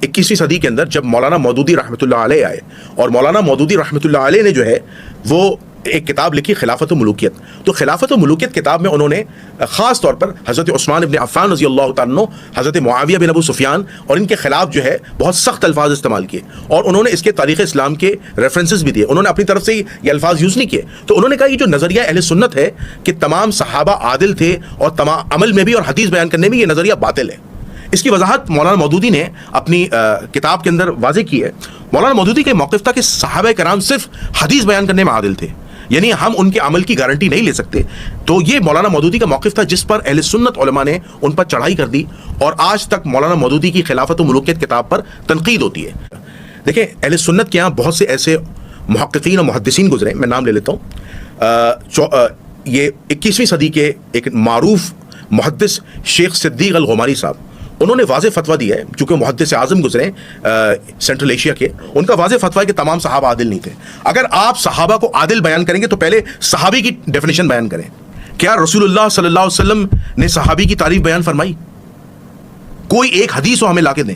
21ویں صدی کے اندر جب مولانا مودودی رحمۃ اللہ علیہ آئے، اور مولانا مودودی رحمۃ اللہ علیہ نے جو ہے وہ ایک کتاب لکھی خلافت و ملوکیت. تو خلافت و ملوکیت کتاب میں انہوں نے خاص طور پر حضرت عثمان ابن عفان رضی اللہ تعالیٰ عنہ، حضرت معاویہ بن ابو سفیان اور ان کے خلاف جو ہے بہت سخت الفاظ استعمال کیے، اور انہوں نے اس کے تاریخ اسلام کے ریفرنسز بھی دیے. انہوں نے اپنی طرف سے یہ الفاظ یوز نہیں کیے. تو انہوں نے کہا یہ جو نظریہ اہل سنت ہے کہ تمام صحابہ عادل تھے اور تمام عمل میں بھی اور حدیث بیان کرنے میں، یہ نظریہ باطل ہے. اس کی وضاحت مولانا مودودی نے اپنی کتاب کے اندر واضح کی ہے. مولانا مودودی کا موقف تھا کہ صحابہ کرام صرف حدیث بیان کرنے میں عادل تھے، یعنی ہم ان کے عمل کی گارنٹی نہیں لے سکتے. تو یہ مولانا مودودی کا موقف تھا جس پر اہل سنت علماء نے ان پر چڑھائی کر دی، اور آج تک مولانا مودودی کی خلافت و ملوکیت کتاب پر تنقید ہوتی ہے. دیکھیں اہل سنت کے یہاں بہت سے ایسے محققین اور محدثین گزرے، میں نام لے لیتا ہوں. یہ 21ویں صدی کے ایک معروف محدث شیخ صدیق الغماری صاحب، انہوں نے واضح فتویٰ دیا ہے، چونکہ محدث اعظم گزرے سینٹرل ایشیا کے. ان کا واضح فتویٰ ہے کہ تمام صحابہ عادل نہیں تھے. اگر آپ صحابہ کو عادل بیان کریں گے تو پہلے صحابی کی ڈیفینیشن بیان کریں. کیا رسول اللہ صلی اللہ علیہ وسلم نے صحابی کی تعریف بیان فرمائی؟ کوئی ایک حدیث ہو ہمیں لا کے دیں.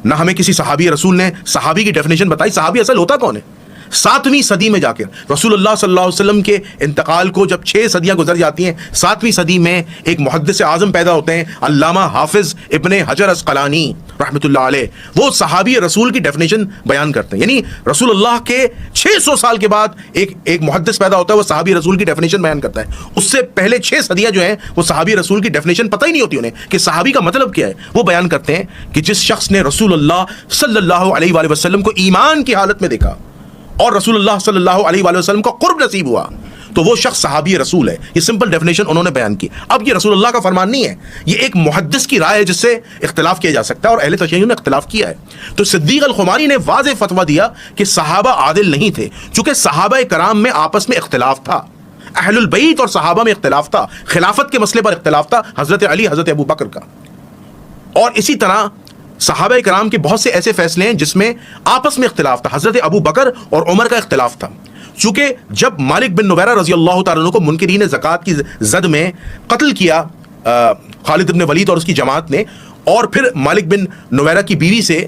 نہ ہمیں کسی صحابی رسول نے صحابی کی ڈیفینیشن بتائی. صحابی اصل ہوتا کون ہے؟ 7ویں صدی میں جا کر رسول اللہ صلی اللہ علیہ وسلم کے انتقال کو جب 6 صدیاں گزر جاتی ہیں، 7ویں صدی میں ایک محدث اعظم پیدا ہوتے ہیں، علامہ حافظ ابن حجر اسقلانی رحمۃ اللہ علیہ. وہ صحابی رسول کی ڈیفینیشن بیان کرتے ہیں. یعنی رسول اللہ کے 600 سال کے بعد ایک محدث پیدا ہوتا ہے، وہ صحابی رسول کی ڈیفینیشن بیان کرتا ہے. اس سے پہلے 6 صدیاں جو ہیں وہ صحابی رسول کی ڈیفینیشن پتہ ہی نہیں ہوتی انہیں کہ صحابی کا مطلب کیا ہے. وہ بیان کرتے ہیں کہ جس شخص نے رسول اللہ صلی اللہ علیہ وآلہ وسلم کو ایمان کی حالت میں دیکھا اور رسول اللہ صلی اللہ علیہ وآلہ وسلم کا قرب نصیب ہوا تو وہ شخص صحابی رسول ہے. یہ سمپل ڈیفینیشن انہوں نے بیان کی. اب یہ رسول اللہ کا فرمان نہیں ہے، یہ ایک محدث کی رائے ہے جس سے اختلاف کیا جا سکتا ہے، اور اہل تشیع نے اختلاف کیا ہے. تو صدیق الغماری نے واضح فتویٰ دیا کہ صحابہ عادل نہیں تھے، چونکہ صحابہ کرام میں آپس میں اختلاف تھا، اہل البیت اور صحابہ میں اختلاف تھا، خلافت کے مسئلے پر اختلاف تھا، حضرت علی حضرت ابو بکر کا. اور اسی طرح صحابہ کرام کے بہت سے ایسے فیصلے ہیں جس میں آپس میں اختلاف تھا، حضرت ابو بکر اور عمر کا اختلاف تھا. چونکہ جب مالک بن نویرہ رضی اللہ تعالیٰ عنہ کو منکرین زکوٰۃ کی زد میں قتل کیا خالد بن ولید اور اس کی جماعت نے، اور پھر مالک بن نویرہ کی بیوی سے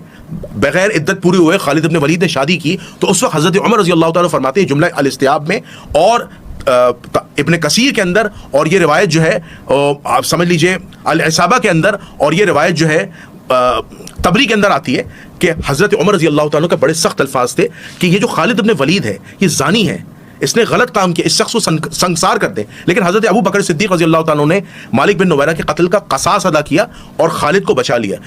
بغیر عدت پوری ہوئے خالد بن ولید نے شادی کی، تو اس وقت حضرت عمر رضی اللہ تعالیٰ فرماتے ہیں جملہ الاستیاب میں اور ابن کثیر کے اندر، اور یہ روایت جو ہے آپ سمجھ لیجئے العصابہ کے اندر، اور یہ روایت جو ہے تبری کے اندر آتی ہے کہ حضرت عمر رضی اللہ تعالیٰ کا بڑے سخت الفاظ تھے کہ یہ جو خالد بن ولید ہے یہ زانی ہے، اس نے غلط کام کیا، اس شخص کو سنگسار کر دیں. لیکن حضرت ابو بکر صدیق رضی اللہ تعالیٰ نے مالک بن نویرہ کے قتل کا قصاص ادا کیا اور خالد کو بچا لیا.